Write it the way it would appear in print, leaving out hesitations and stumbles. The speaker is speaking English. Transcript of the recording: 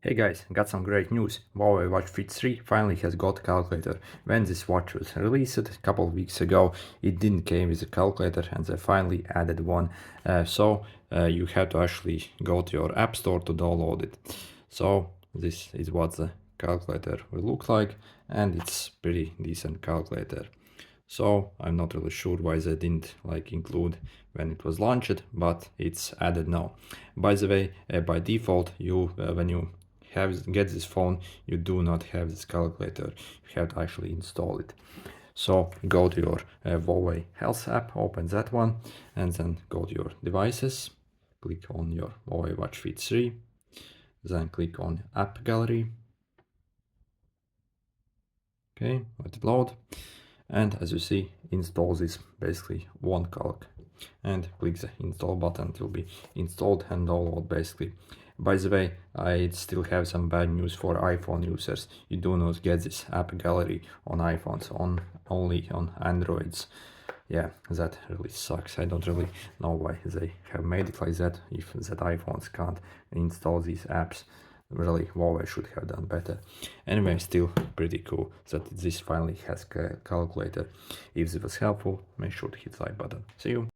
Hey guys, got some great news. Huawei Watch Fit 3 finally has got a calculator. When this watch was released a couple of weeks ago, it didn't came with a calculator and they finally added one. You have to actually go to your app store to download it. So this is what the calculator will look like, and it's pretty decent calculator. So I'm not really sure why they didn't include when it was launched, but it's added now. By the way, by default, when you get this phone, you do not have this calculator. You have to actually install it. So go to your Huawei Health app, open that one, and then go to your devices. Click on your Huawei Watch Fit 3, then click on App Gallery. Okay, let it load. And as you see, install this basically one calc, and click the install button. It will be installed and download basically. By the way, I still have some bad news for iPhone users. You do not get this app gallery on iPhones, only on Androids. Yeah, that really sucks. I don't really know why they have made it like that, if that iPhones can't install these apps. Really, Huawei should have done better. Anyway, still pretty cool that this finally has a calculator. If this was helpful, make sure to hit the like button. See you!